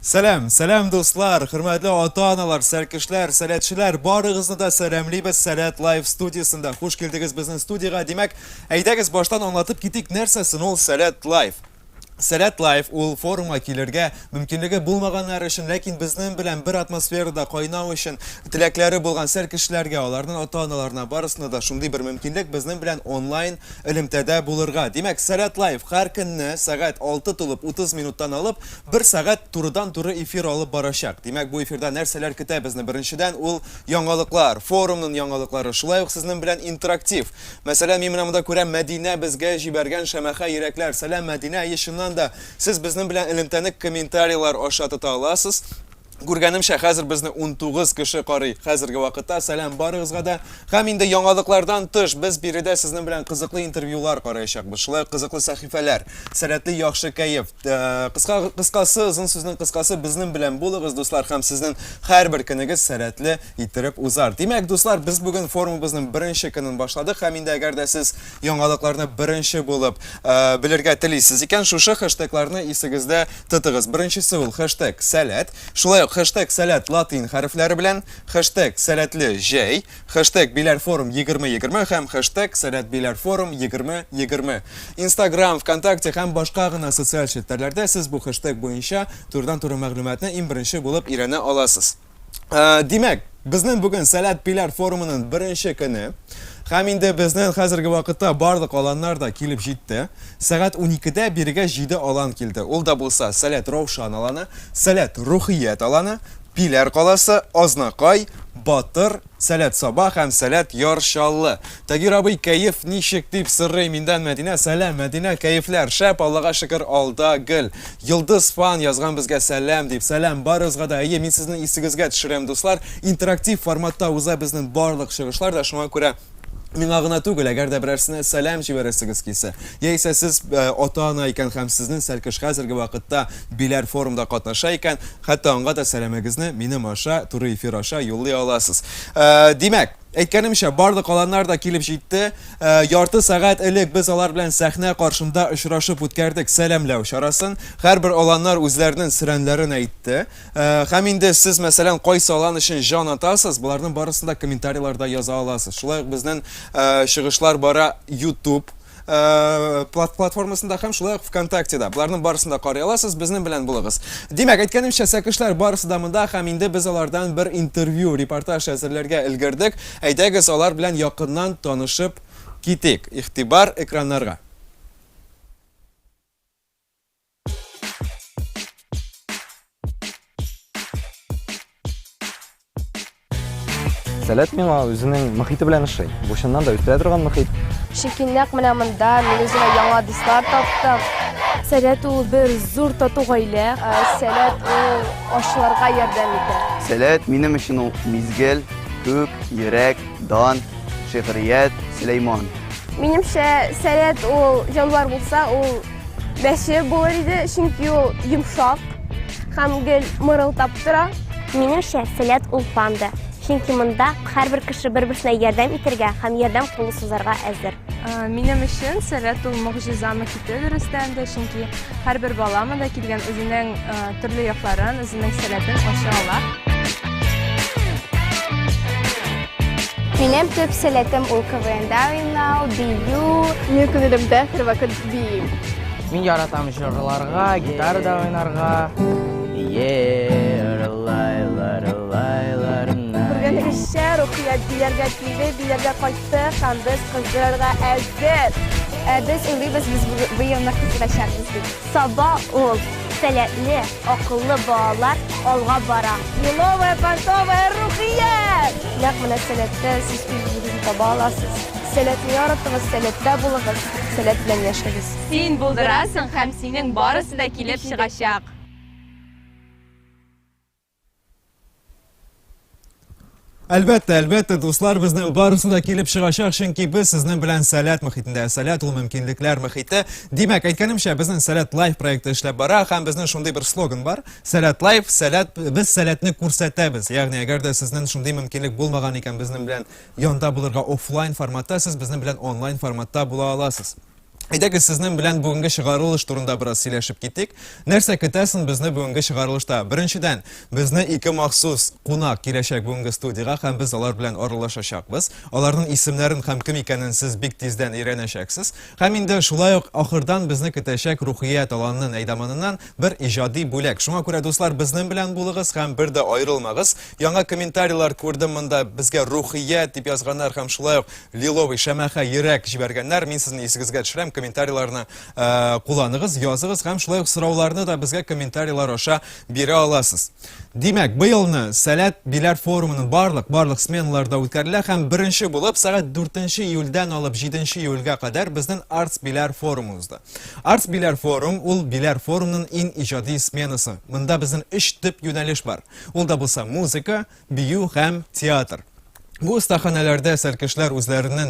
Selam dostlar, hürmetli ota-analar, serkişler, sәләтчеләр, barıгызны да сәламлыйбыз Сәләт Live студиясында. Хуш килдегез безнең студияга. Димәк, әйдәгез баштан аңлатып китик, нәрсәсен ул Сәләт Live. Сәләт Live ул форумга килергә мөмкинлеге булмаганнар өчен, ләкин безнең белән бер атмосферада кайнау өчен теләкләре булган сәркешләргә, аларның ата-аналарына барысына да шундый бер мөмкинлек безнең белән онлайн элемтәдә булырга. Димәк, Сәләт Live һәр көнне сәгать 6 тулып 30 минуттан алып 1 сәгать турыдан-туры эфир алып барачак. Димәк, бу эфирда нәрсәләр көтә безне? Беренчедән ул яңалыклар, форумның яңалыклары, шулай ук сезнең белән интерактив. Мәсәлән, мин менә монда күрәм, Мәдинә безгә җибәргән шәмәхә йөрәкләр. Сәлам, Мәдинә, ешыннан да сез безнең белән элемтәне комментарийлар аша тота аласыз. Күргәнемчә, хәзер безне 19 кеше карый. Хәзерге вакытта сәлам барыгызга да. Һәм инде яңалыклардан тыш без биредә сезнең белән кызыклы интервьюлар караячакбыз. Шулай кызыклы сәхифәләр, сәләтле яхшы кәеф. Кыскасы, озын сүзнең кыскасы безнең белән булыгыз, дуслар, һәм сезнең һәрбер көнегез сәләтле иттереп узар. Димәк, дуслар, без бүген форумыбызның беренче көнен башладык. Һәм инде әгәр дә сез яңалыкларны беренче булып белергә телисез икән, шушы хэштегларны исегездә тотыгыз. Беренчесе ул хэштег сәләт. Шулай хэштег сәләт латин хәрефләре белән, хэштег сәләтле җәй, хэштег биләр форум 2020 һәм хэштег сәләт биләр форум 2020. Instagram, ВКонтакте һәм башка гына социаль челтәрләрдә сез бу хэштег буенча турыдан-туры мәгълүматны иң беренче булып өйрәнә аласыз. Димәк, безнең бүген сәләт биләр форумының беренче көне. Һәм инде безнең хәзерге вакытта барлык аланнар да килеп җитте. Сәгать 12дә бирегә 7 алан килде. Ул да булса Сәләт Равшан аланы, Сәләт Рухият аланы, Пиләр каласы, Азнакай, Батыр, Сәләт Саба һәм Сәләт Яршаллы. Тагир абый, кәеф ничек дип сорый миндән Мәдинә. Сәлам, Мәдинә, кәефләр шәп, Аллага шөкер, алда гел. Йылдыз фан язган безгә сәлам дип. Сәлам барыгызга да. Әйе, мин сезнең исегезгә төшерәм, дуслар. Интерактив форматта уза безнең барлык чыгышлар да, шуңа күрә миңа гына түгел, әгәр дә берәрсенә сәлам җибәрәсегез килсә, яисә сез ата-ана икән һәм сезнең сәлкеш хәзерге вакытта биләр форумда катнаша икән, хәтта аңа да сәламегезне минем аша, туры эфир аша юллый аласыз. Димәк, әйткәнемчә, барлык аланнар да килеп җитте. Ярты сәгать элек без алар белән сәхнә каршында очрашып үткәрдек сәламләү чарасын. Һәрбер аланнар үзләренең сөрәнләрен әйтте. Һәм инде сез мәсәлән кайсы алан өчен җан атасыз, буларның барысында комментарийларда яза аласыз. Шулай ук безнең чыгышлар бара YouTube платформасында һәм шулай ук ВКонтактеда. Буларның барысында карый аласыз, безнең белән булыгыз. Димәк, әйткәнемчә, сәкешләр барысы да монда һәм инде без алардан бер интервью, репортаж әзерләргә өлгердек. Әйдәгез алар белән якыннан танышып китик. Игътибар экраннарга. Сәләт миңа үзенең мөхите белән ошый. Бу чыннан да үтә торган мөхит. Шикиннәк менә монда мин үземә яңа дуслар таптым. Сәләт ул бер зур тату гаилә. Сәләт ул ашларга ярдәм итә. Сәләт минем өчен ул мизгел, күк, йөрәк, дан, шигърият, Сөләйман. Минемчә, сәләт ул җанвар булса, ул бәши булыр иде, чөнки ул йомшак һәм гел мырылдап тора. Минемчә, сәләт ул панда. Чөнки монда һәрбер кеше бер-берсенә ярдәм итәргә һәм ярдәм кулы сузарга әзер. Минем өчен сәләт ул мөгъҗиза мөхите дөрестән дә, чөнки һәрбер бала монда килгән үзенең төрле якларын, үзенең сәләтен ача ала. Минем төп сәләтем ул КВНда уйнау, бию. Мин күңелемдә һәрвакыт бию. Мин яратам җырларга, гитарада уйнарга. Кеше Рухият биләргә килде, биләргә кайтты һәм без кыздырырга әзер. Без уйлыйбыз, без быелны кыздырачакбыз дип. Саба ул сәләтле, акыллы балалар алга бара. Новая понтовая Рухият! Нәкъ менә сәләттә сез үзегезне таба аласыз. Сәләтне яратыгыз, сәләттә булыгыз, сәләт белән яшәгез. Син булдырасың һәм синең барысы да килеп чыгачак. Әлбәттә, дуслар, безнең барысы да килеп чыгачак, чөнки без сезнең белән сәләт мөхитендә. Сәләт ул мөмкинлекләр мөхите. Димәк, әйткәнемчә, безнең Сәләт Live проекты эшләп бара һәм безнең шундый бер слоган бар. Сәләт Live, без сәләтне күрсәтәбез. Ягъни, әгәр дә сезнең шундый мөмкинлек булмаган икән безнең белән янда булырга офлайн форматта, сез безнең белән онлайн форматта була аласыз. Әйдәгез сезнең белән бүгенге чыгарылыш турында бераз сөйләшеп китик. Нәрсә көтәсен безне бүгенге чыгарылышта? Беренчедән, безне ике махсус кунак киләчәк бүгенге студиягә һәм без алар белән аралашачакбыз. Аларның исемнәрен һәм кем икәнен сез бик тиздән өйрәнәчәксез. Һәм инде шулай ук ахырдан безне көтәчәк Рухият аланның әйдәманыннан бер иҗади бүләк. Шуңа күрә дуслар, безнең белән булыгыз һәм бер дә аерылмагыз. Яңа комментарийлар күрдем монда, безгә Рухият дип язганнар һәм шулай ук лиловый шәмәхә йөрәк җибәргәннәр. Мин сезне исегезгә төшерәм. Комментарийларны кулланыгыз, языгыз һәм шулай ук сорауларны да безгә комментарийлар аша бирә аласыз. Димәк, быелны Сәләт Биләр форумының барлык сменаларда үткәрелә һәм беренче булып сәгать 4 июльдән алып 7 июльгә кадәр безнең Arts Биләр форумы узды. Arts Биләр форум ул Биләр форумның иң иҗади сменасы. Монда безнең 3 төп юнәлеш бар. Ул да булса музыка, бию һәм театр. Бу остаханәләрдә сәркешләр үзләренең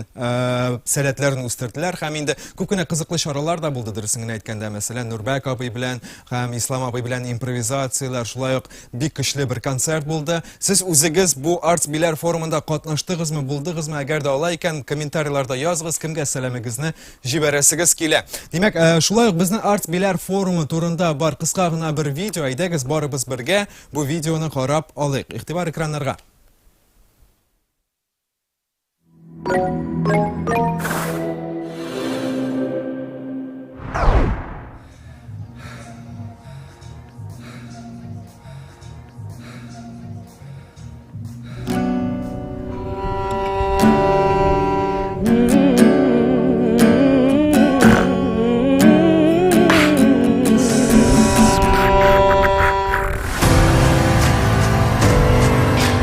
сәләтләрен үстерделәр һәм инде күп кенә кызыклы чаралар да булды дөресен генә әйткәндә. Мәсәлән, Нурбәк абый белән һәм Ислам абый белән импровизациялар, шулай ук бик көчле бер концерт булды. Сез үзегез бу Arts Биләр форумында катнаштыгызмы, булдыгызмы? Әгәр дә алай икән, комментарийларда языгыз, кемгә сәламегезне җибәрәсегез килә. Димәк, шулай ук безнең Arts Биләр форумы турында бар кыска гына бер видео. Әйдәгез барыбыз бергә бу видеоны карап алыйк. Игътибар экраннарга.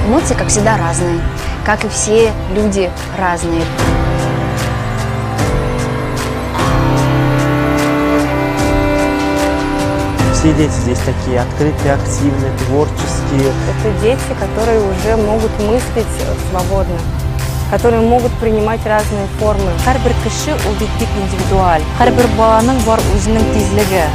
Эмоции, как всегда, разные. Как и все люди разные. Все дети здесь такие открытые, активные, творческие. Это дети, которые уже могут мыслить свободно, которые могут принимать разные формы. Һәрбер кеше ул бит бик индивидуаль. Һәрбер баланың бар үзенең тизлеге.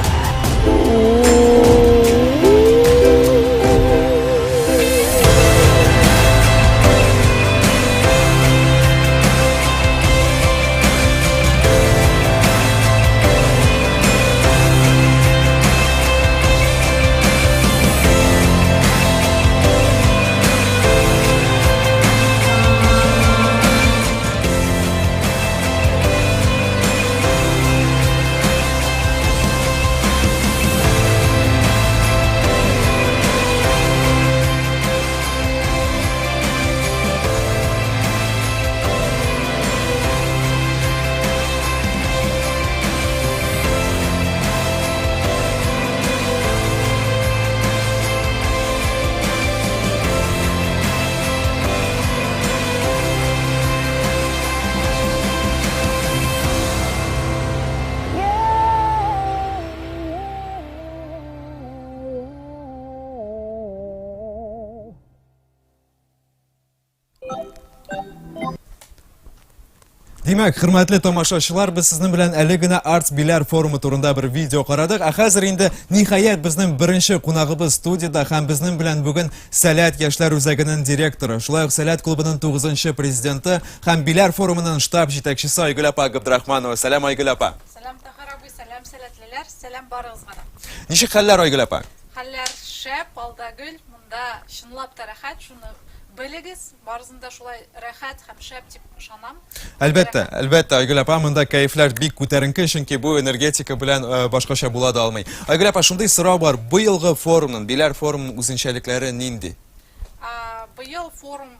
Димәк, хөрмәтле тамашачылар, без сезнең белән әле генә Arts Биләр форумы турында бер видео карадык. Хәзер инде ниһаять безнең беренче кунагыбыз студияда һәм безнең белән бүген Сәләт яшьләр үзәгенең директоры, шулай ук Сәләт клубының 9-нчы президенты һәм Биләр форумының штаб җитәкчесе Айгөл апа Габдрахманова. Сәлам, Айгөл апа. Сәлам, Тахар абый, сәлам, сәләтлеләр, сәлам барыгызга. Ничек хәлләр, Айгөл апа? Хәлләр шәп, алдагөл, монда чынлап та рәхәт, шуны белегез, барызында шулай рәхәт һәм шәп дип ышанам. Әлбәттә, Айгөл апа, монда кайфлар бик күтәренке, чөнки бу энергетика белән башкача була да алмый. Айгөл апа, шундый сорау бар, быелгы форумның, Биләр форумының үзенчәлекләре нинди? Быел форум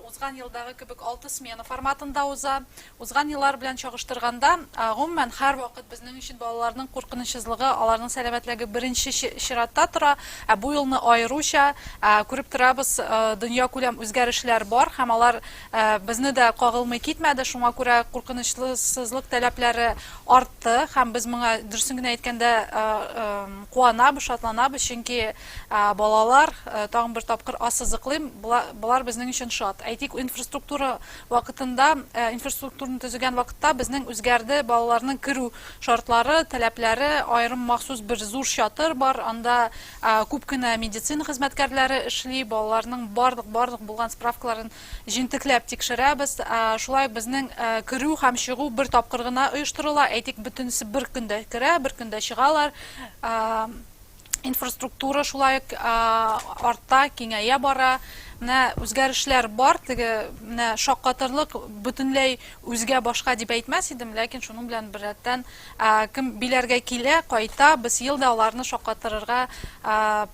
узган елдагы кебек 6 смена форматында уза. Узган еллар белән чагыштырганда, гомумән һәр вакыт безнең өчен балаларның куркынычсызлыгы, аларның сәламәтлеге беренче чиратта тора. Бу елны аеруча күреп торабыз, дөнья күләм үзгәрешләр бар һәм алар безне дә кагылмый китмәде. Шуңа күрә куркынычсызлык таләпләре артты һәм без моңа дөресен генә әйткәндә куанабыз, шатланабыз, чөнки балалар тагын бер тапкыр ассызыклыйм, булар безнең өчен шат. Әйтик, инфраструктура вакытында, инфраструктураны төзегән вакытта безнең үзгәрде балаларның керү шартлары, таләпләре, аерым махсус бер зур чатыр бар, анда күп кенә медицина хезмәткәрләре эшли, балаларның барлык булган справкаларын җентекләп тикшерәбез. Шулай безнең керү һәм чыгу бер тапкыр гына оештырыла. Әйтик, бөтенесе бер көндә керә, бер көндә чыгалар. Инфраструктура шулай артта, киңәя бара. Менә үзгәрешләр бар, теге менә шаккатырлык бөтенләй үзгә башка дип әйтмәс идем, ләкин шуның белән беррәттән кем биләргә килә, кайта, без елда аларны шаккатырырга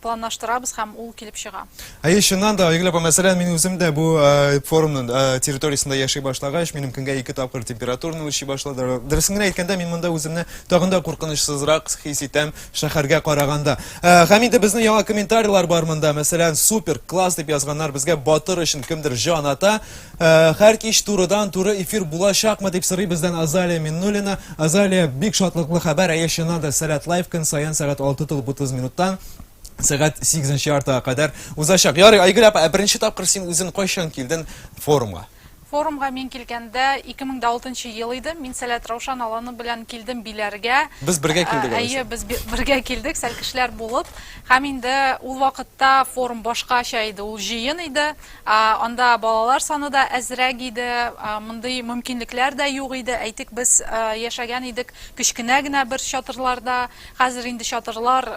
планлаштырабыз һәм ул килеп чыга. Чыннан да, әйгеләп, мәсәлән, мин үзем дә бу форумның территориясында яши башлагач, минем көнгә 2 тапкыр температураны үлчи башлады. Дөресен генә әйткәндә, мин монда үземне тагын да куркынычсызрак хис итәм шәһәргә караганда. Һәм инде безнең яңа комментарийлар бар монда, мәсәлән, супер, класс дип язганнар безгә батыр өчен кемдер җан ата. Һәр кич турыдан-туры эфир булачакмы дип сорый бездән Азалия Миннуллина. Азалия, бик шатлыклы хәбәр, чыннан да Сәләт Лайв көн саен сәгать 6:30 минуттан сәгать 8 артага кадәр узачак. Ярый, Айгөл апа, беренче тапкыр син үзең кайчан килдең форумга? Форумга мин килгәндә 2006 ел иде. Мин Сәләт Раушан аланы белән килдем биләргә. Без бергә килдек. Әйе, без бергә килдек, сәл кешеләр булып. Һәм инде ул вакытта форум башкача иде, ул җыен иде. Анда балалар саны да әзрәк иде, мондый мөмкинлекләр дә юк иде. Әйтик, без яшәгән идек кечкенә генә бер чатырларда. Хәзер инде чатырлар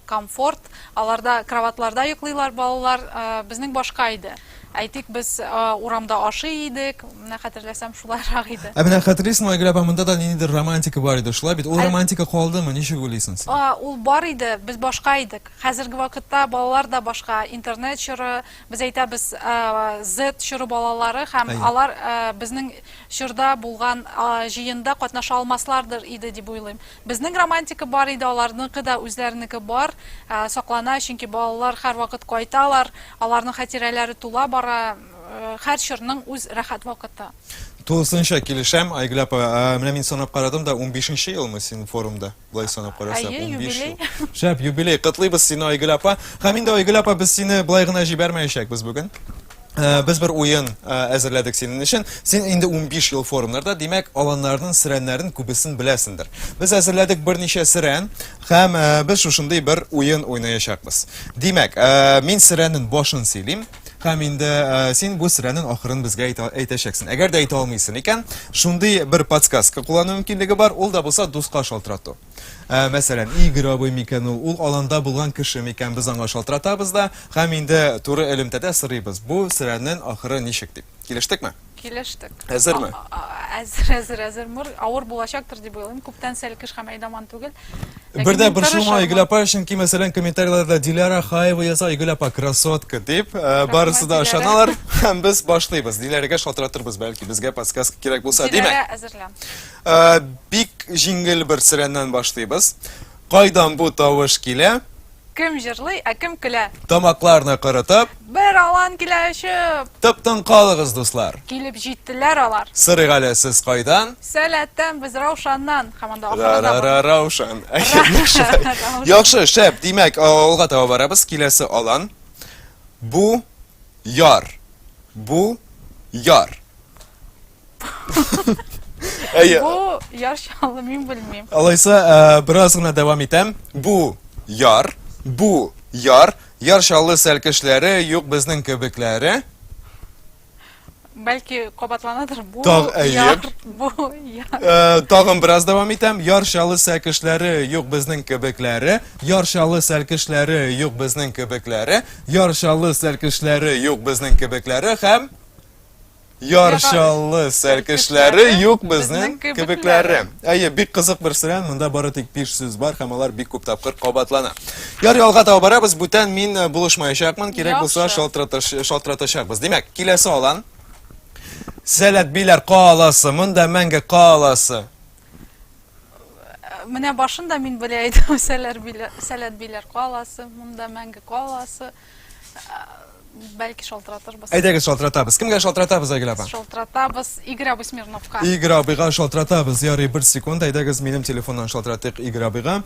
комфорт, аларда кроватларда йоклыйлар балалар, безнең башка иде. Әйтик, без урамда ашый идек, менә хәтерләсәм шулайрак иде. Менә хәтерлисеңме, Айгөл апа, монда да ниндидер романтика бар иде, шулай бит? Ул романтика калдымы? Ничек уйлыйсың син? Ул бар иде, без башка идек. Хәзерге вакытта балалар да башка, интернет чоры, без әйтәбез, Z чоры балалары һәм алар безнең чорда булган җыенда катнаша алмаслардыр иде дип уйлыйм. Безнең романтика бар иде, аларныкы да үзләренеке бар, саклана, чөнки балалар һәр вакыт кайталар, аларның хатирәләре тула бара, һәр чорның үз рәхәт вакыты. Тулысынча килешәм, Айгөл апа, менә мин санап карадым да 15нче елмы син форумда, булай санап карасак, 15 ел. Шәп, юбилей, котлыйбыз сине, Айгөл апа. Һәм инде, Айгөл апа, без сине булай гына җибәрмәячәкбез бүген. Без бер уен әзерләдек синең өчен. Син инде 15 ел форумнарда, димәк, аланнарның сирәннәрен күбесен беләсендер. Без әзерләдек берничә сирән һәм без шушындый бер уен уйнаячакбыз. Димәк, мин сирәннең башын сөйлим. Һәм инде син бу сирәнең ахырын безгә әйтәчәксең. Әгәр дә әйтә алмыйсың икән, шундый бер подсказка куллану мөмкинлеге бар, ул да булса дуска шалтырату. Мәсәлән, Игорь абый микән ул аланда булган кеше микән, без аңа шалтыратабыз да, һәм инде туры элемтәдә сорыйбыз. Бу сирәнең ахыры ничек дип. Килештекме? Килештек. Әзерме? Әзер. Авыр булачактыр дип уйлыйм. Күптән сәлкеш һәм әйдаман түгел. Бердә борчылма, Айгөл апа, чөнки мәсәлән комментарийларда Дилара Хаева яза, Айгөл апа красотка дип, барысы да ышаналар, һәм без башлыйбыз. Диләргә шалтыратырбыз, бәлки безгә подсказка кирәк булса, димәк. Диләргә әзерлән. Бик җиңел бер сирәннән башлыйбыз. Кайдан бу тавыш килә? Кем җырлый, кем көлә? Тамакларны кырытып, бер алан килә очып. Тыптың калыгыз, дуслар. Килеп җиттеләр алар. Сырык әле сез кайдан? Сәләттән, без Раушаннан. Һәм анда ахырда Раушан. Яхшы, шәп. Димәк, алга таба барабыз. Киләсе алан. Бу яр. Бу яр. Бу яр шалы мин белмим. Алайса, бераз гына дәвам итәм. Бу яр. Бу яр. Яр шалы сәлкешләре юк безнең кебекләре. Бәлки кабатланадыр. Бу яр. Бу яр. Тагын бераз дәвам итәм. Яр шалы сәлкешләре юк безнең кебекләре. Яр шалы сәлкешләре юк безнең кебекләре. Яр шалы сәлкешләре юк безнең кебекләре һәм яр шалы сәлкешләре юк безнең кебекләре. Әйе, бик кызык бер сирән, монда бары тик 5 сүз бар һәм алар бик күп тапкыр кабатлана. Яр ялга таба барабыз, бүтән мин булышмаячакмын, кирәк булса шалтыратачакбыз. Димәк, киләсе алан Сәләт Биләр каласы, монда мәңге каласы. Менә башында мин белә идем, Сәләт Биләр каласы, монда мәңге каласы. Belki şaltıratırız. Әйдәгез шалтыратабыз. Кемгә шалтыратабыз, Айгөл апа? Şaltıratабыз Игорь абый Смирновка. Игорь абыйга шалтыратабыз. Ярый, 1 секунд. Әйдәгез минем телефоннан шалтыратыйк Игорь абыйга.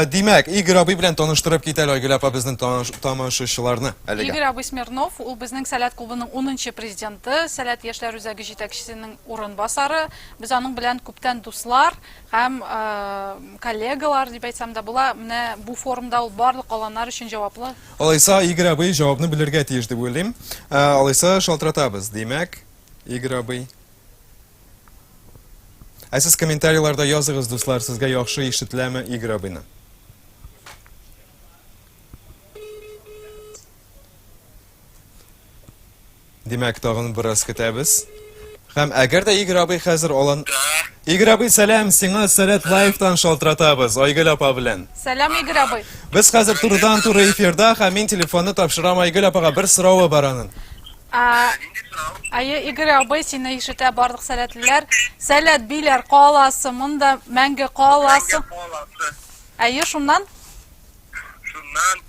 Димәк, Игорь абый белән таныштырып китәле Айгөл апа безнең тамашачыларны әлегә. Игорь абый Смирнов, ул безнең Сәләт клубының 10-нчы президенты, Сәләт яшьләр үзәге җитәкчесенең урынбасары. Без аның белән күптән дуслар һәм коллегалар дип әйтсәм дә була. Менә бу форумда ул барлык аланнар өчен җаваплы. Алайса, Игорь абый җавапны белергә тиеш дип уйлыйм. Алайса, шалтыратабыз. Димәк, Игорь абый. Сез комментарийларда языгыз, дуслар, сезгә яхшы ишетеләме Игорь абыйны? Димәк, тагын бераз көтәбез. Һәм әгәр дә Игорь абый хәзер алан... Игорь абый, сәлам, сиңа Сәләт лайфтан шалтыратабыз, Айгөл апа белән. Сәлам, Игорь абый. Без хәзер турыдан-туры эфирда, һәм мин телефонны тапшырам Айгөл апага, бер соравы бар аның. Айы, Игорь абый, сине ишетә барлык сәләтлеләр. Сәләт биләр каласы, монда мәңге каласы. Айы, шуннан? Шуннан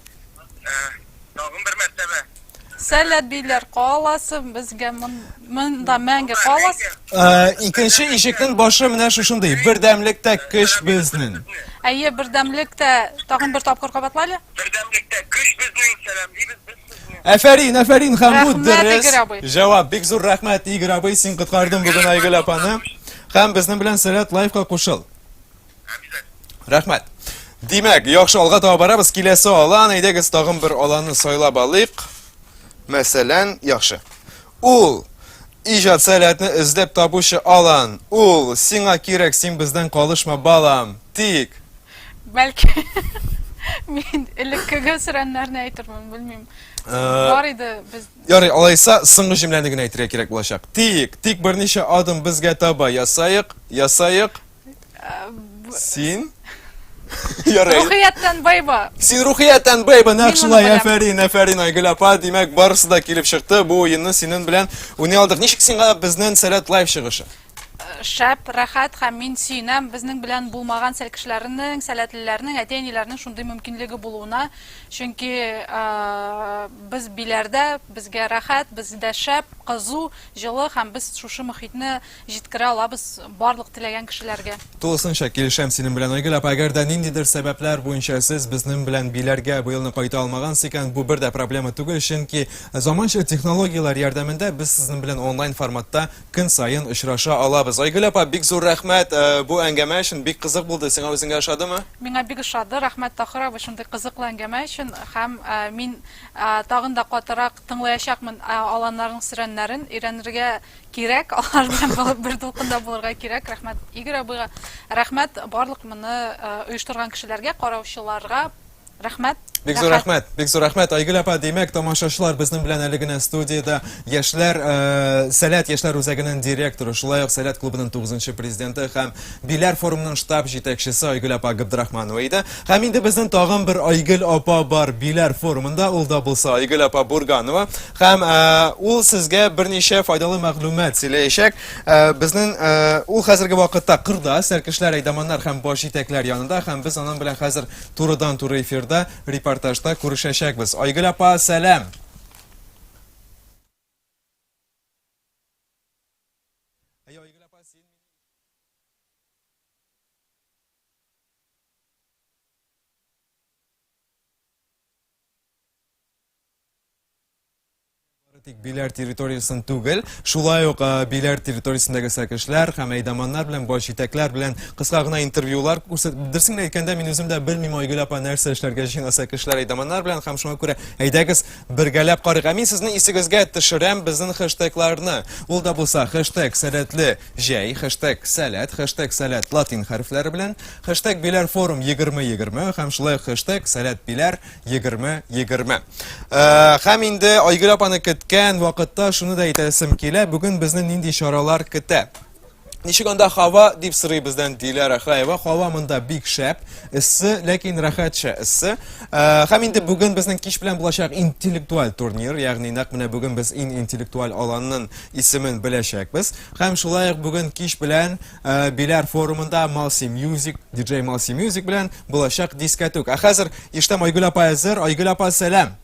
тагын бер мәртәбә. Сәләт биләр каласы, безгә монда мәңге каласы. Икенче ишектән башы менә шушындый, бердәмлектә көч безнең. Әйе, бердәмлектә тагын бер тапкыр кабатлайлы. Бердәмлектә көч безнең, сәламлыйбыз biz сезне. Афәрин, афәрин, һәм бу Рәхмәт, дөрес. Игорь абый. Җавап, бик зур рәхмәт, Игорь абый, син коткардың бүген Айгөл апаны. Һәм безнең белән Сәләт лайфка кушыл. Рәхмәт. Димәк, яхшы алга таба барабыз, киләсе алан, әйдәгез тагын бер аланны сайлап алыйк. Мәсәлән, яхшы. Ул иҗат Сәләтне эзләп табучы алан. Ул сиңа кирәк, син бездән калышма, балам. Тик. Бәлки мин элеккеге сөрәннәрне әйтермен, белмим. Бар иде без. Ярый, алайса соңгы җөмләне генә әйтергә кирәк булачак. Тик берничә адым безгә таба ясайык. Син? Ярый. Рухияттан байба. Син рухияттан байба, нәкъ шулай, беләм. афәрин, Айгөл апа, димәк, барысы да килеп чыкты. Бу уенны синең белән уйный алдык. Ничек сиңа безнең Сәләт лайф чыгышы? Шәп, рәхәт һәм мин сөенәм безнең белән булмаган сәл кешеләрнең, сәләтлеләрнең, әтәниләрнең шундый мөмкинлеге булуына. Чөнки без биләрдә, безгә рәхәт, бездә шәп, кызу, җылы һәм без шушы мөхитне җиткерә алабыз барлык теләгән кешеләргә. Тулысынча килешәм синең белән, Айгөл апа, әгәр дә ниндидер сәбәпләр буенча сез безнең белән биләргә бу елны кайта алмагансыз икән, бу бер дә проблема түгел, чөнки заманча технологиялар ярдәмендә без сезнең белән онлайн форматта көн саен очраша алабыз. Айгөл апа, бик зур рәхмәт, бу әңгәмә өчен бик кызык булды. Сиңа үзеңә ошадымы? Миңа бик ошады, рәхмәт Тахир абый, шундый кызыклы әңгәмә өчен һәм мин тагын да катырак тыңлаячакмын аланнарның сөрәннәрен, өйрәнергә кирәк, алар белән бер дулкында булырга кирәк. Рәхмәт Игорь абыйга, рәхмәт барлык моны оештырган кешеләргә, караучыларга. Рәхмәт. Бик зур рәхмәт, Айгөл апа, димәк, тамашачылар безнең белән әле генә студияда яшьләр Сәләт яшьләр үзәгенең директоры, шулай ук Сәләт клубының 9-нчы президенты һәм Биләр форумының штаб җитәкчесе Айгөл апа Габдрахманова иде. Һәм инде безнең тагын бер Айгөл апа бар Биләр форумында, ул да булса Айгөл апа Бурганова. Һәм ул сезгә берничә файдалы мәгълүмат сөйләячәк. Безнең ул хәзерге вакытта кырда, сәркешләр, әйдәманнар һәм баш җитәкләр янында, һәм без аның белән хәзер турыдан-туры эфирда репортажда күрешәчәкбез. Айгөл апа, сәлам. Тик Биләр территориясын түгел, шулай ук Биләр территориясындагы сәкешләр һәм әйдәманнар белән, баш җитәкләр белән кыска гына интервьюлар күрсәтеп, дөресен әйткәндә, мин үзем дә белмим Айгөл апа нәрсә эшләргә җыена сәкешләр, әйдәманнар белән, һәм шуңа күрә әйдәгез бергәләп карыйк. Мин сезне исегезгә төшерәм безнең хэштегларны. Ул да булса хэштег сәләтле җәй, хэштег сәләт, хэштег сәләт латин хәрефләре белән, хэштег Биләр форум 2020 һәм шулай хэштег сәләт Биләр 2020. Һәм инде Айгөл апаны вакытта шуны да әйтәсем килә, бүген безне нинди чаралар көтә. Ничек анда һава дип сорый бездән Диләрә Хаева. Һава монда бик шәп, иссе, ләкин рәхәтчә иссе. Һәм инде бүген безнең кич белән булачак интеллектуаль турнир, ягъни нәкъ менә бүген без интеллектуаль аланның исемен беләчәкбез. Һәм шулай ук бүген кич белән Биләр форумында Малси Music, DJ Малси Music белән булачак дискотека. Хәзер иштәм Айгөл апа әзер. Айгөл апа, сәлам.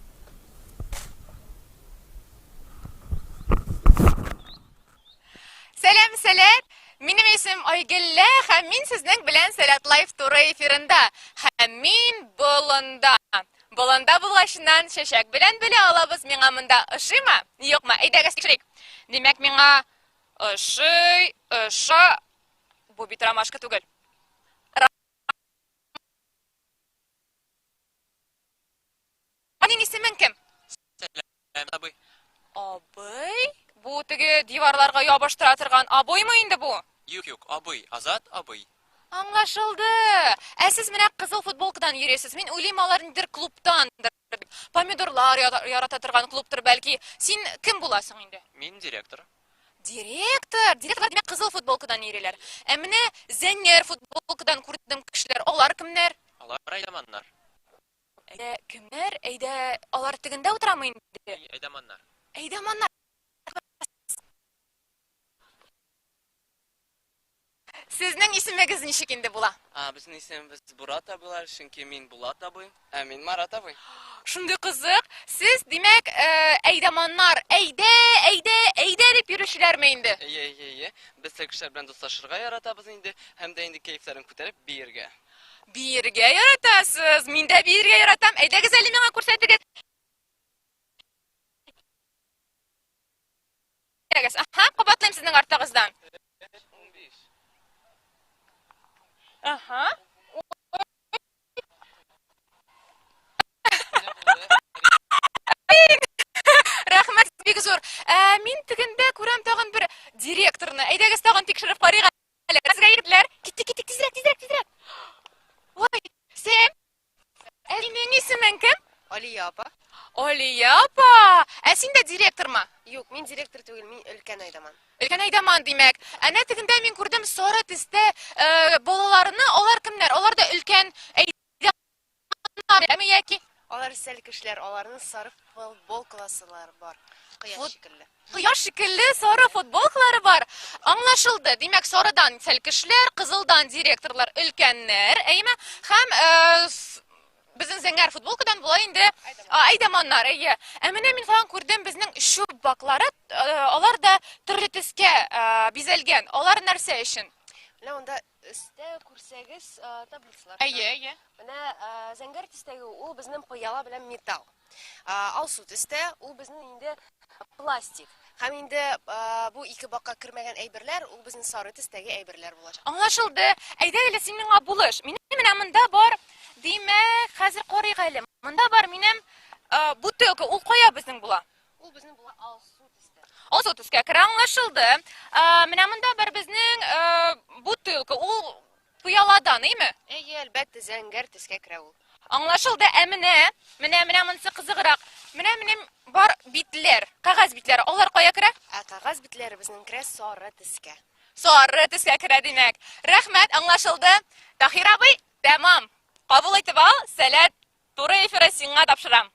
Сәлем, сәләт. Минем исем Айгеллә, һәм мин сезнең белән Сәләт Лайф туры эфирында. Һәм мин болында. Болында булгачыннан чәчәк белән белә алабыз. Миңа монда ошыймы? Юкмы? Әйдәгез тикшерик. Димәк, миңа ошый, оша. Бу бит ромашка түгел. Аның исемен кем? Сәлем, абый. Абый? Бу теге диварларга ябыштыра торган абыймы инде бу? Юк, абый, Азат абый. Аңлашылды. Ә сез менә кызыл футболкадан йөрисез. Мин уйлыйм, алар ниндер клубтандыр. Помидорлар ярата торган клубтыр бәлки. Син кем буласың инде? Мин директор. Директор. Директорлар димәк кызыл футболкадан йөриләр. Ә менә зәңгәр футболкадан күрдем кешеләр. Алар кемнәр? Алар айдаманнар. Кемнәр? Әйдә, алар тегендә утырамы инде? Айдаманнар. Әйдәманнар. Сезнең исемегез ничек инде була? Безнең исемебез Бурат абыйлар, чөнки мин Булат абый, ә мин Марат абый. Шундый кызык. Сез димәк, әйдәманнар, әйдә дип йөрүчеләрме инде? Ие. Без кешеләр белән дуслашырга яратабыз инде, һәм дә инде кайфларын күтәреп биергә. Биергә яратасыз. Мин дә биергә яратам. Әйдәгез әле миңа күрсәтегез. Аха, кабатлыйм сезнең артыгыздан. 15. Аха. Рәхмәт бик зур. Мин тегендә күрәм тагын бер директорны. Әйдәгез тагын тикшереп карыйк әле. Сезгә егетләр, киттек, тизрәк. Ой, син? Синең исемең кем? Алия апа. Алия апа. Ә син дә директормы? Юк, мин директор түгел, мин өлкән айдаман. Өлкән айдаман димәк. Әнә тегендә мин күрдем сары төстә балаларны. Алар кемнәр? Алар да өлкән айдаманнар. Әме яки? Алар сәл кешеләр, аларның сары футболкалары бар. Кояш шикелле. Кояш шикелле сары футболкалары бар. Аңлашылды. Димәк, сарыдан сәл кешеләр, кызылдан директорлар, өлкәннәр, әйме? Һәм безнең зәңгәр футболкадан була инде айдаманнар, әйе. Ә менә мин тагын күрдем безнең чүп-баклары, алар да төрле төскә бизәлгән. Алар нәрсә өчен? Менә монда өстә күрсәгез таблицалар. Әйе. Менә зәңгәр төстәге ул безнең пыяла белән металл. Алсу төстә ул безнең инде пластик. Һәм инде бу ике бакка кермәгән әйберләр ул безнең сары төстәге әйберләр булачак. Аңлашылды. Әйдә әле син миңа булыш. Минем менә монда бар. Димәк, хәзер карыйк әле. Монда бар минем бутылка. Ул кая безнең була? Ул безнең була алсу төстә. Алсу төскә керә, аңлашылды. Менә монда бар безнең бутылка. Ул пыяладан, әйме? Әйе, әлбәттә зәңгәр төскә керә ул. Аңлашылды. Ә менә монысы кызыграк. Менә минем бар битләр, кагаз битләре. Алар кая керә? Кагаз битләре безнең керә сары төскә. Сары төскә керә димәк. Рәхмәт, аңлашылды. Тахир абый, тәмам. Кабул итеп ал, Сәләт туры эфиры сиңа тапшырам.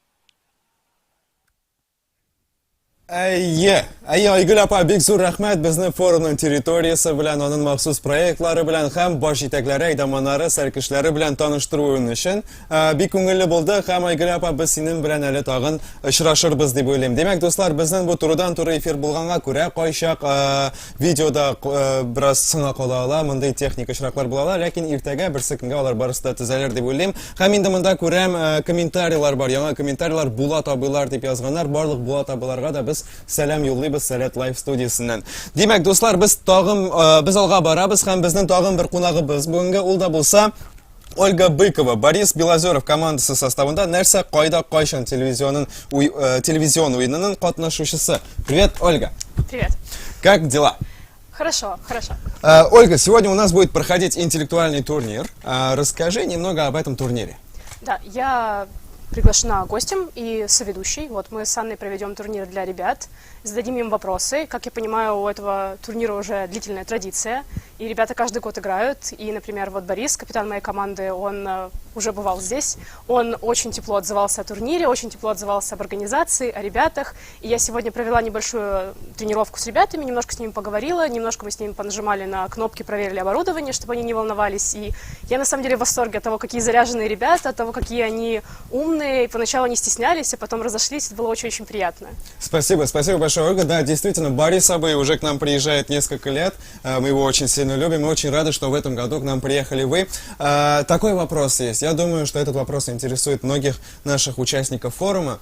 Әйе, Айгөл апа, бик зур рәхмәт безнең форумның территориясы белән, аның махсус проектлары белән һәм баш җитәкләре, әйдәманнары, сәркешләре белән таныштыруың өчен. Бик күңелле булды һәм Айгөл апа, без синең белән әле тагын очрашырбыз дип уйлыйм. Демәк, дуслар, безнең бу турыдан-туры эфир булганга күрә, кайчак видеода бераз сына кала, мондай техник очраклар була, ләкин иртәгә берсе көнгә алар барысы да төзәлер дип уйлыйм. Һәм инде монда күрәм комментарийлар бар, яңа комментарийлар Булат абыйлар дип язганнар. Барлык Булат абыйларга да сәлам юллыйбыз Сәләт Лайф студиясыннан. Димәк, дуслар, без алга барабыз һәм безнең тагын бер кунагыбыз бүгенге ул да булса Ольга Быкова, Борис Белозеров командасы составында нәрсә кайда кайчан телевизион уенының катнашучысы. Привет, Ольга. Привет. Как дела? Хорошо. Ольга, сегодня у нас будет проходить интеллектуальный турнир. Расскажи немного об этом турнире. Да, я приглашена гостем и соведущей. Вот мы с Анной проведем турнир для ребят, зададим им вопросы. Как я понимаю, у этого турнира уже длительная традиция. И ребята каждый год играют. И, например, вот Борис, капитан моей команды, он уже бывал здесь. Он очень тепло отзывался о турнире, очень тепло отзывался об организации, о ребятах. И я сегодня провела небольшую тренировку с ребятами, немножко с ними поговорила, немножко мы с ними понажимали на кнопки, проверили оборудование, чтобы они не волновались. И я на самом деле в восторге от того, какие заряженные ребята, от того, какие они умные. И поначалу они стеснялись, а потом разошлись. Это было очень-очень приятно. Спасибо большое, Ольга. Да, действительно, Борис Абый уже к нам приезжает несколько лет. Мы его очень сильно любим. Мы очень рады, что в этом году к нам приехали вы. Такой вопрос есть. Я думаю, что этот вопрос интересует многих наших участников форума.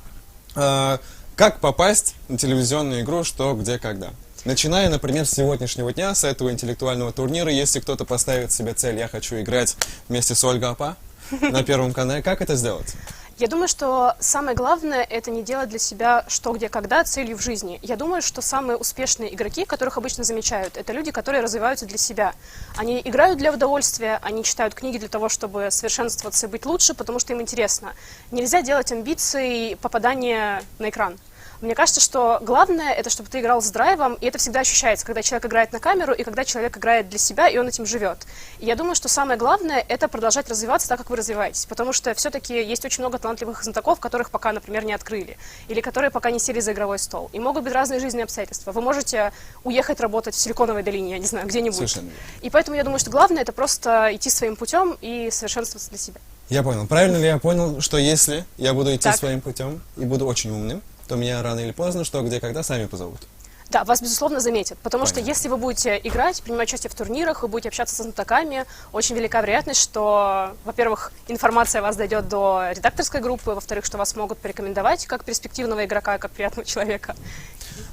Как попасть на телевизионную игру «Что, где, когда»? Начиная, например, с сегодняшнего дня, с этого интеллектуального турнира, если кто-то поставит себе цель «Я хочу играть вместе с Ольгой Апа» на Первом канале, как это сделать? Я думаю, что самое главное – это не делать для себя что, где, когда целью в жизни. Я думаю, что самые успешные игроки, которых обычно замечают, это люди, которые развиваются для себя. Они играют для удовольствия, они читают книги для того, чтобы совершенствоваться и быть лучше, потому что им интересно. Нельзя делать амбиции попадания на экран. Мне кажется, что главное – это чтобы ты играл с драйвом, и это всегда ощущается, когда человек играет на камеру, и когда человек играет для себя, и он этим живет. И я думаю, что самое главное – это продолжать развиваться так, как вы развиваетесь, потому что все-таки есть очень много талантливых знатоков, которых пока, например, не открыли, или которые пока не сели за игровой стол. И могут быть разные жизненные обстоятельства. Вы можете уехать работать в Силиконовой долине, я не знаю, где-нибудь. Совершенно. И поэтому я думаю, что главное – это просто идти своим путем и совершенствоваться для себя. Я понял. Правильно ли я понял, что если я буду идти Так. своим путем и буду очень умным, то меня рано или поздно, что, где, когда сами позовут? Да, вас, безусловно, заметят, потому что Понятно. если вы будете играть, принимать участие в турнирах, вы будете общаться со знатоками, очень велика вероятность, что, во-первых, информация о вас дойдет до редакторской группы, во-вторых, что вас могут порекомендовать как перспективного игрока, как приятного человека.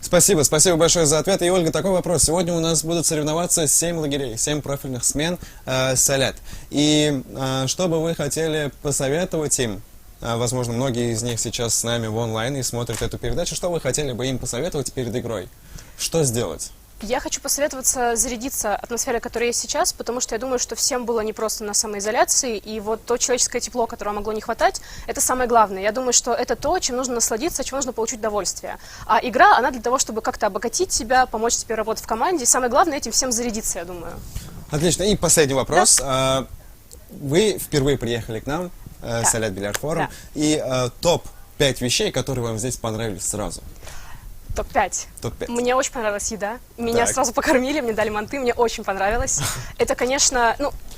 Спасибо большое за ответ. И, Ольга, такой вопрос. Сегодня у нас будут соревноваться 7 лагерей, 7 профильных смен «Салят». И что бы вы хотели посоветовать им? Возможно, многие из них сейчас с нами в онлайн и смотрят эту передачу. Что вы хотели бы им посоветовать перед игрой? Что сделать? Я хочу посоветоваться зарядиться атмосферой, которая есть сейчас, потому что я думаю, что всем было непросто на самоизоляции, и вот то человеческое тепло, которого могло не хватать, это самое главное. Я думаю, что это то, чем нужно насладиться, чем нужно получить удовольствие. А игра, она для того, чтобы как-то обогатить себя, помочь тебе работать в команде, и самое главное, этим всем зарядиться, я думаю. Отлично. И последний вопрос. Да. Вы впервые приехали к нам, Да. «Салят Бильярд Форум», Да. и топ-5 вещей, которые вам здесь понравились сразу. Топ-5. Топ-5. Мне очень понравилась еда. Меня Так. сразу покормили, мне дали манты, мне очень понравилось. Это, конечно,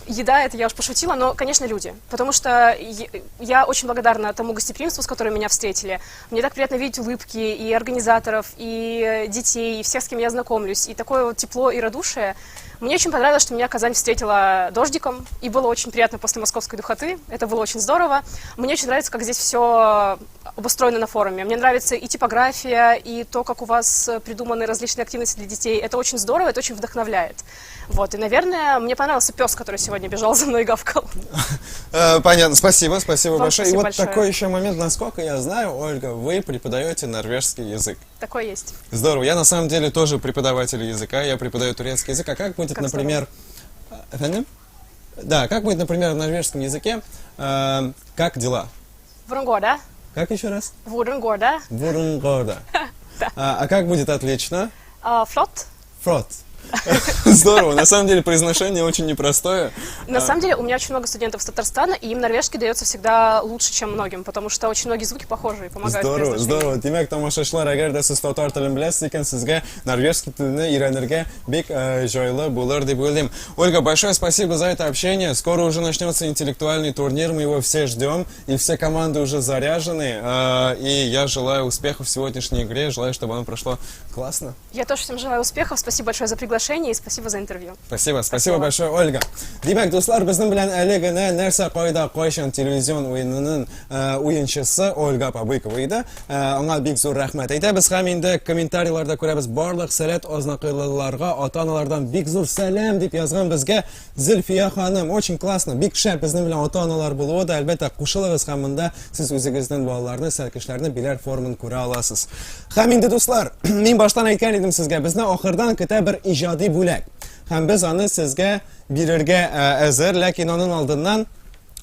еда, это я уж пошутила, но, конечно, люди. Потому что я очень благодарна тому гостеприимству, с которым меня встретили. Мне так приятно видеть улыбки и организаторов, и детей, и всех, с кем я знакомлюсь. И такое вот тепло и радушие. Мне очень понравилось, что меня Казань встретила дождиком, и было очень приятно после московской духоты. Это было очень здорово. Мне очень нравится, как здесь все обустроено на форуме. Мне нравится и типография, и то, как у вас придуманы различные активности для детей. Это очень здорово, это очень вдохновляет. Вот. И, наверное, мне понравился пес, который сегодня бежал за мной и гавкал. Понятно, спасибо большое. Спасибо И вот большое. такой еще момент, насколько я знаю, Ольга, вы преподаете норвежский язык. Такое есть. Здорово. Я на самом деле тоже преподаватель языка, я преподаю турецкий язык. А как будет, например... Efendim? Да, как будет, например, в норвежском языке, как дела? Врунгорда. Как еще раз? Врунгорда. Врунгорда. А как будет отлично? Флот. Фрот. Здорово. На самом деле произношение очень непростое. На самом деле у меня очень много студентов с Татарстана, и им норвежский дается всегда лучше, чем многим, потому что очень многие звуки похожи и помогают. Здорово, здорово. Демек, тамашашылар, agar да siz татар тілін білесіз екен, sizga норвежский тілні үйренерге бек жайлы булыр деп ойлаймын. Ольга, большое спасибо за это общение. Скоро уже начнется интеллектуальный турнир, мы его все ждем, и все команды уже заряжены. И я желаю успехов в сегодняшней игре, желаю, чтобы оно прошло классно. Я тоже всем желаю успехов. Спасибо большое за приглашение и спасибо за интервью. Спасибо большое, Ольга. Демек, достар, біздің білән әлі генә нәрсә кайда кайчан телевизион уенының уенчысы Ольга Апабыкова иде. Аңа бик зур рәхмәт әйтәбез һәм инде комментарийларда күрәбез барлык сәләт азнакыйлыларга, ата-аналардан бик зур сәлам дип язган безгә Зөлфия ханым. Очень классно, бик шәп безнең белән ата-аналар булуы да, әлбәттә, кушылыгыз һәм монда сез үзегезнең балаларны, сәлкешләрне Бильярд форумын күрә аласыз. Һәм инде дуслар, мин баштан әйткән идем сезгә, безне ахырдан көтә бер иҗади бүләк. Һәм без аны сезгә бирергә әзер, ләкин аның алдыннан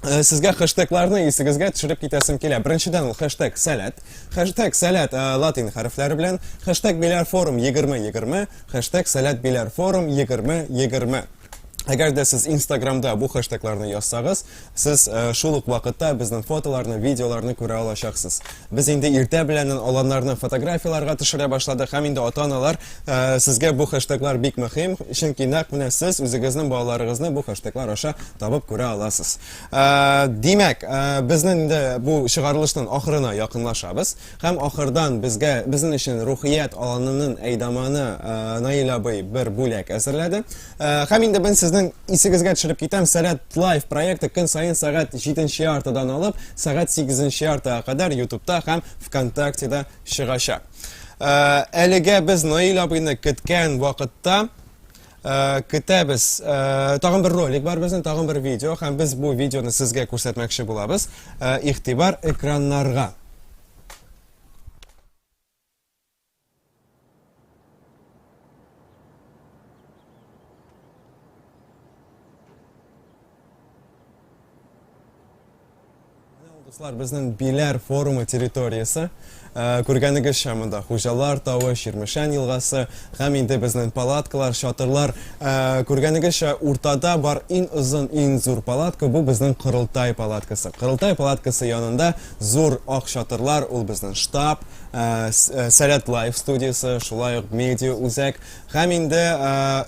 сезгә хэштегларны исегезгә төшереп китәсем килә. Беренчедән ул хэштег сәләт. Хэштег сәләт латин хәрефләре белән. Хэштег Бильярд форум 2020. Хэштег сәләт Бильярд форум 2020. Әгәр дә сез Instagramда бу хэштегларны язсагыз, сез шул ук вакытта безнең фотоларны, видеоларны күрә алачаксыз. Без инде иртә белән аларны фотографияларга төшерә башладык, һәм инде ата-аналар сезгә бу хэштеглар бик мөһим, чөнки нәкъ менә сез үзегезнең балаларыгызны бу хэштеглар аша табып күрә аласыз. Димәк, безнең инде бу чыгарылышның ахырына якынлашабыз, һәм ахырдан безнең өчен рухият аланының әйдаманы Наил абый бер бүләк әзерләде. Һәм инде без сезнең исегезгә төшереп китәм, Сәләт Лайв проекты көн сайын сәгать 7 яртыдан алып, сәгать 8 яртыга кадәр YouTube'та һәм ВКонтактеда чыгачак. Әлегә без Наил абыйны көткән вакытта көтәбез. Тагын бер ролик бар безнең, тагын бер видео, һәм без бу видеоны сезгә күрсәтмәкче булабыз. Игътибар экраннарга. Dostlar, безнең Биләр форумы территориясы. Күргәнегезчә, монда Хуҗалар тавы, Ширмешән елгасы, һәм инде безнең палаткалар, чатырлар. Күргәнегезчә, уртада бар иң озын, иң зур палатка, бу безнең Кырылтай палаткасы. Кырылтай палаткасы янында зур ак чатырлар, ул безнең штаб, Сәләт Лайв студиясы, шулай ук медиа үзәк. Һәм инде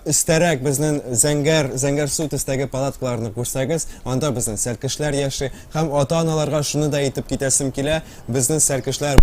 өстәрәк безнең Зәңгәр су төстәге палаткаларны күрсәгез, анда безнең сәлкешләр яши, һәм ата-аналарга шуны да әйтеп китәсем килә, безнең сәлкешләр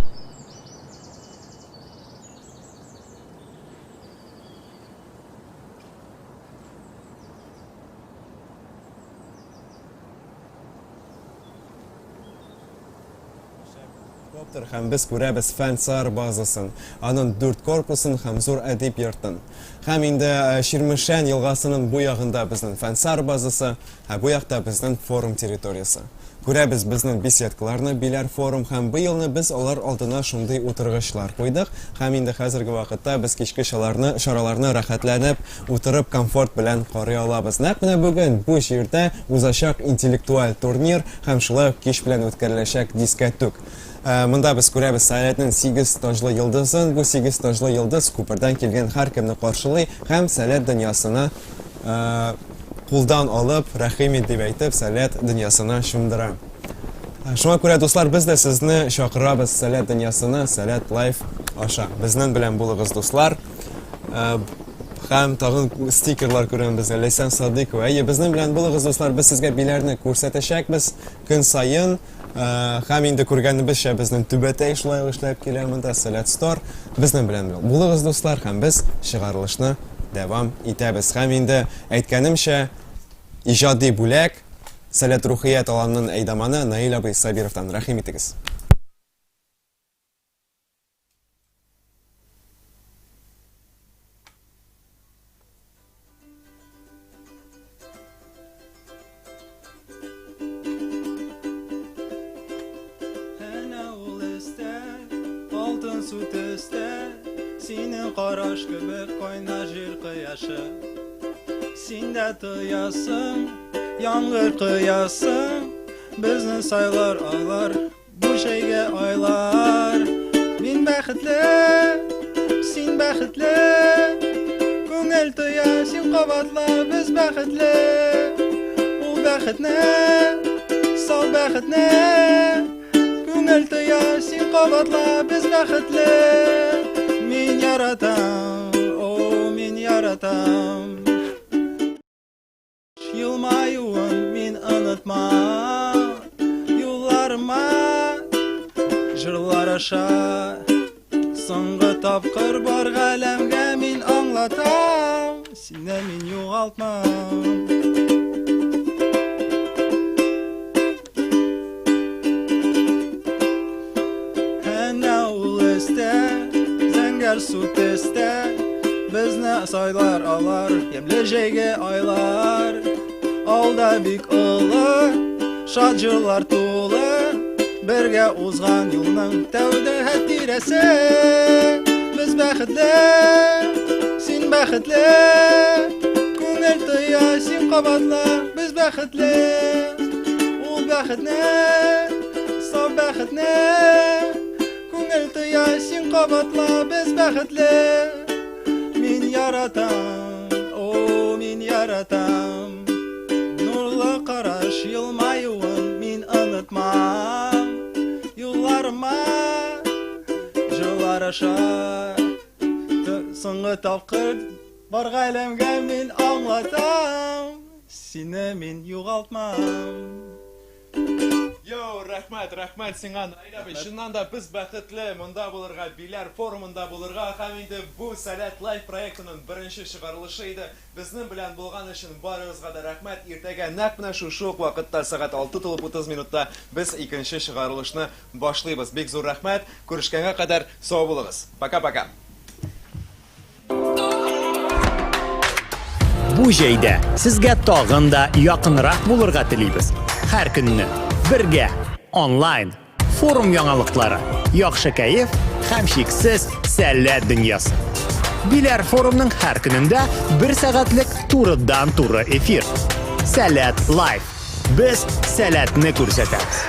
һәм без күрәбез Фәнсар базасын, аның 4 корпусын һәм зур әдип йортын. Һәм инде Ширмешән елгасының бу ягында безнең Фәнсар базасы, һәм бу якта безнең форум территориясы. Күрәбез безнең беседкаларны, Биләр форум, һәм бу елны без алар алдына шундый утыргычлар куйдык, һәм инде хәзерге вакытта без кичке шараларны рәхәтләнеп, утырып комфорт белән карый алабыз. Нәкъ менә бүген бу җирдә узачак интеллектуаль турнир һәм шулай ук кич белән үткәреләчәк дискәтүк. Монда без күрәбез Сәләтнең 8 таҗлы йолдызын, бу 8 таҗлы йолдыз күпердән килгән һәркемне каршылый һәм Сәләт дөньясына кулдан алып, рәхим дип әйтеп, Сәләт дөньясына чумдыра. Шуңа күрә, дуслар, без дә сезне чакырабыз Сәләт дөньясына, Сәләт Лайв аша. Безнең белән булыгыз, дуслар. Һәм тагын стикерлар күрәбез, Ләйсән Садыйкова. Безнең белән булыгыз, дуслар, без сезгә биләрне күрсәтәчәкбез көн сайын. Һәм инде күргәнебезчә безнең Түбәтәй шулай эшләп килә, монда Сәләт Стор. Безнең белән булыгыз, дуслар, һәм без чыгарылышны дәвам итәбез. Һәм инде әйткәнемчә, иҗади бүләк Сәләт рухият аланының әйдаманы Наил абый Сабировтан. Рәхим итегез. Алтын су төстә, синең караш кебек кайнар җир кояшы. Син дә тоясың, яңгыр коясың, безне сайлар алар, бу шәйгә айлар. Мин бәхетле, син бәхетле, күңел тоя, син кабатла, без бәхетле. Ул бәхетне, сау бәхетне, күңел тоя, син кабатла, без бәхетле. Мин яратам, о, мин яратам. Елмаюын мин онытма, юлларыма жырлар аша. Соңгы тапкыр бар галәмгә мин аңлатам, сине мин югалтмам. Зәңгәр су төстә, безне сайлар алар, ямьле җәйге айлар. Алда бик олы, шат җырлар тулы, бергә узган юлның тәүде хәтирәсе. Без бәхетле, син бәхетле, күңел тоя, син кабатла, без бәхетле. Ул бәхетне, сау бәхетне, күңел тоя, син кабатла, без бәхетле. Мин яратам, о, мин яратам. unutmam yollarıma Jıllar aşa Soңғы тапқыр бар ғалемге мен аңлатам Сені мен юғалтмам Yo, rəhmət singə. Aynabi, şundan da biz bəxtli munda bulurğa, Bilər forumunda bulurğa, həm indi bu Sələt Live proyektinin birinci çıxarılışı idi. Biznin bilən bulğan üçün barınızğa da rəhmət. Ertəgə naq mənə şu vaqtda saat 6:30 minutda biz ikinci çıxarılışını başlayırıq. Bek zor rəhmət. Görüşkənə qədər sağ olunuz. Paka. Bu jeydə sizga tog'in da yaqinroq bo'lurga tilaymiz. Har kunni birga onlayn forum yangilıqlari, yaxshi kayf, ham cheksiz Sələt dunyosi. Bilər forumning har kunida 1 soatlik turidan turi efir. Sələt Live. Biz Sələtni ko'rsatamiz.